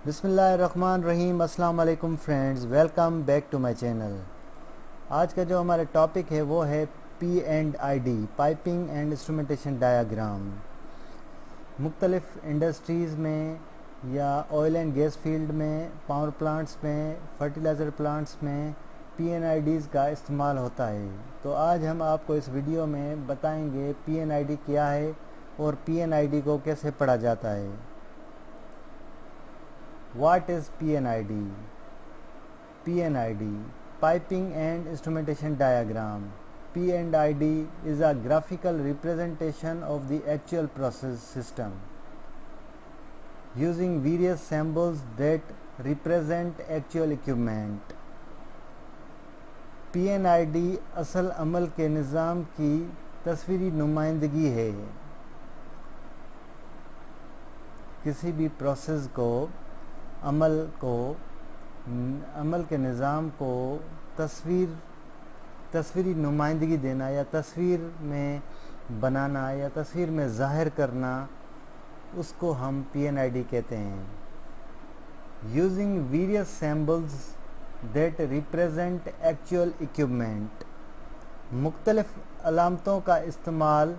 बिस्मिल्लाहिर्रहमानिर्रहीम। अस्सलाम वालेकुम friends, welcome back to my channel. आज का जो हमारा टॉपिक है वो है P&ID, piping and instrumentation diagram. मुख्तलिफ़ इंडस्ट्रीज़ में या ऑयल एंड गैस फील्ड में, पावर प्लांट्स में, फर्टिलाइज़र प्लांट्स में P&IDs का इस्तेमाल होता है। तो आज हम आपको इस वीडियो में बताएंगे P&ID क्या है और P&ID को कैसे पढ़ा जाता है। What is P&ID? P&ID, Piping and Instrumentation Diagram. P&ID is a graphical representation of the actual process system using various symbols that represent actual equipment. P&ID असल अमल के निज़ाम की तस्वीरी नुमाइंदगी है। किसी भी प्रोसेस को अमल के निज़ाम को तस्वीरी नुमाइंदगी देना या तस्वीर में बनाना या तस्वीर में ज़ाहिर करना, उसको हम P&ID कहते हैं। Using various symbols that represent actual equipment, मुख्तलिफ़ अलामतों का इस्तेमाल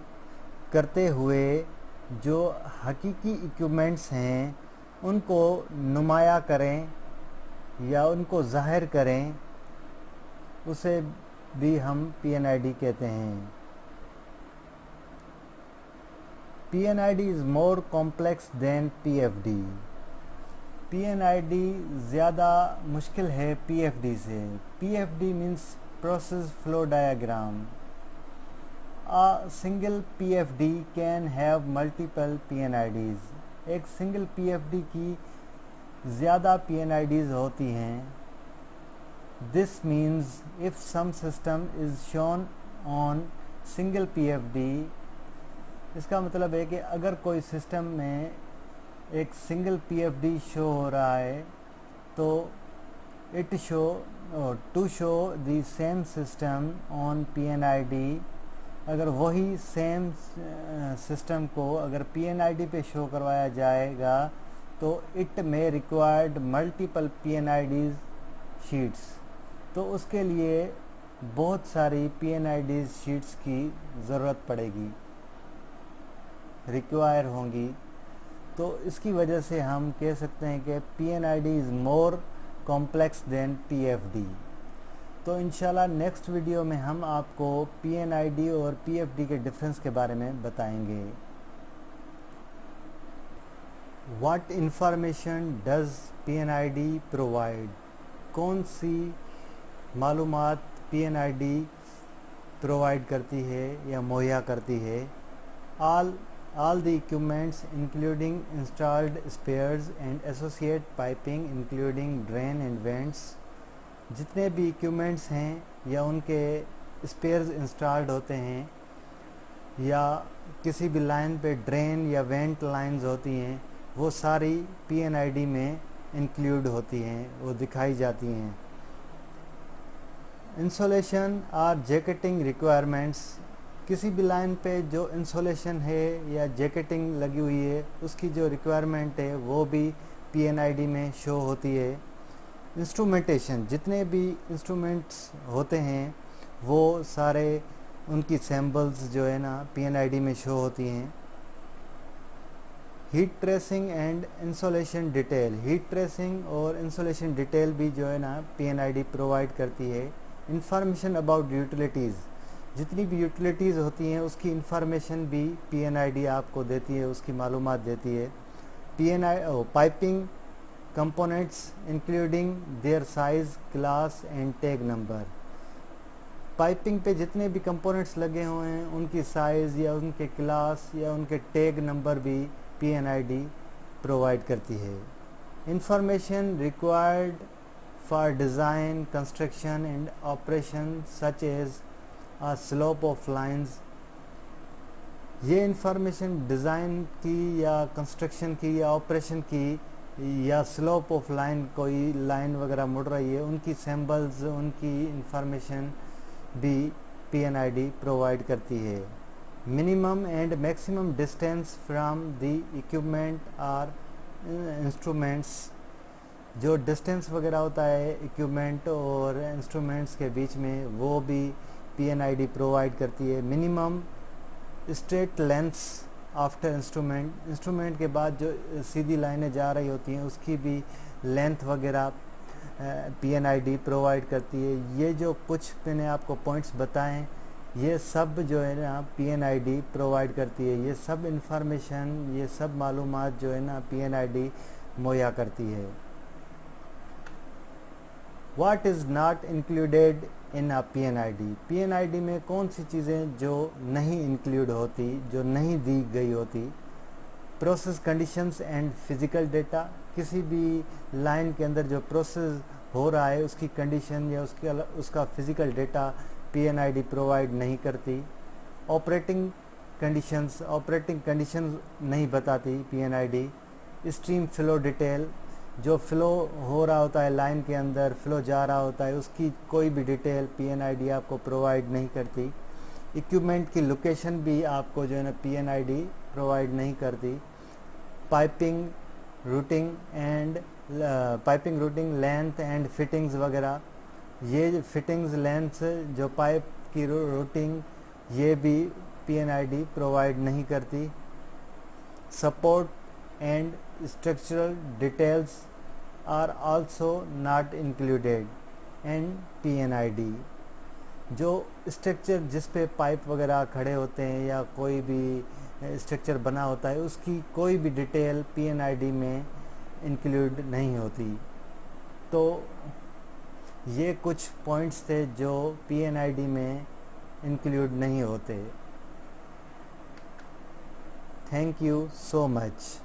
करते हुए जो हकीकी इक्विपमेंट्स हैं उनको नुमाया करें या उनको ज़ाहिर करें, उसे भी हम P&ID कहते हैं। P&ID is more complex than PFD। P&ID ज़्यादा मुश्किल है PFD से। PFD means process flow diagram. A single PFD can have multiple P&IDs। एक सिंगल PFD की ज़्यादा P&IDs होती हैं। This means if some system is shown on single PFD, इसका मतलब है कि अगर कोई सिस्टम में एक सिंगल PFD शो हो रहा है तो to show the same system on P&ID, अगर वही सेम सिस्टम को अगर P&ID पे शो करवाया जाएगा तो इट में रिक्वायर्ड मल्टीपल P&ID शीट्स, तो उसके लिए बहुत सारी P&ID शीट्स की ज़रूरत पड़ेगी, रिक्वायर होंगी। तो इसकी वजह से हम कह सकते हैं कि P&ID is more complex than PFD। तो इंशाल्लाह नेक्स्ट वीडियो में हम आपको P&ID और PFD के डिफरेंस के बारे में बताएंगे। What information does P&ID provide, कौन सी मालूमात P&ID प्रोवाइड करती है या मुहैया करती है। all the equipments including installed spares and associated piping including drain and vents, जितने भी इक्विपमेंट्स हैं या उनके स्पेयर्स इंस्टॉल्ड होते हैं या किसी भी लाइन पे ड्रेन या वेंट लाइंस होती हैं, वो सारी P&ID में इंक्लूड होती हैं, वो दिखाई जाती हैं। इंसोलेशन और जैकेटिंग रिक्वायरमेंट्स, किसी भी लाइन पे जो इंसोलेशन है या जैकेटिंग लगी हुई है उसकी जो रिक्वायरमेंट है वो भी P&ID में शो होती है। इंस्ट्रूमेंटेशन, जितने भी इंस्ट्रूमेंट्स होते हैं वो सारे उनकी सैम्पल्स जो है ना P&ID में शो होती हैं। Heat tracing and insolation detail, heat tracing और इंसोलेशन डिटेल भी जो है ना P&ID प्रोवाइड करती है। इंफॉर्मेशन अबाउट यूटिलिटीज़, जितनी भी यूटिलिटीज़ होती हैं उसकी इंफॉर्मेशन भी P&ID आपको देती है, उसकी मालूमात देती है। Piping components including their size, class and tag number, piping पे जितने भी कंपोनेंट्स लगे हुए हैं उनकी साइज़ या उनके क्लास या उनके टैग नंबर भी P&ID प्रोवाइड करती है। Information required for design, construction and operation such as a slope of lines, ये इंफॉर्मेशन डिज़ाइन की या कंस्ट्रक्शन की या ऑपरेशन की या स्लोप ऑफ लाइन, कोई लाइन वगैरह मुड़ रही है, उनकी सैम्पल्स, उनकी इंफॉर्मेशन भी P&ID प्रोवाइड करती है। Minimum and maximum distance from the equipment और इंस्ट्रूमेंट्स, जो डिस्टेंस वगैरह होता है इक्विपमेंट और इंस्ट्रूमेंट्स के बीच में, वो भी PNID प्रोवाइड करती है। Minimum straight lengths after instrument के बाद जो सीधी लाइनें जा रही होती हैं उसकी भी लेंथ वगैरह PNID प्रोवाइड करती है। ये जो कुछ मैंने आपको पॉइंट्स बताएं, ये सब जो है ना PNID प्रोवाइड करती है। ये सब इंफॉर्मेशन, ये सब मालूमात जो है ना PNID मुहैया करती है। What is not included in a PNID? PNID में कौन सी चीज़ें जो नहीं इंक्लूड होती, जो नहीं दी गई होती? Process conditions and physical data, किसी भी लाइन के अंदर जो प्रोसेस हो रहा है उसकी कंडीशन या उसका फिज़िकल डेटा PNID प्रोवाइड नहीं करती। ऑपरेटिंग कंडीशंस नहीं बताती PNID। स्ट्रीम फ्लो डिटेल, जो फ्लो हो रहा होता है लाइन के अंदर, फ्लो जा रहा होता है, उसकी कोई भी डिटेल PNID आपको प्रोवाइड नहीं करती। इक्विपमेंट की लोकेशन भी आपको जो है ना PNID प्रोवाइड नहीं करती। Piping routing length and fittings वगैरह, ये फिटिंग्स लेंथ जो पाइप की रूटिंग, ये भी PNID प्रोवाइड नहीं करती। Support and structural details are also not included in PNID। जो स्ट्रक्चर जिस पे पाइप वगैरह खड़े होते हैं या कोई भी स्ट्रक्चर बना होता है, उसकी कोई भी डिटेल PNID में इंक्लूड नहीं होती। तो ये कुछ पॉइंट्स थे जो PNID में इंक्लूड नहीं होते। Thank you so much.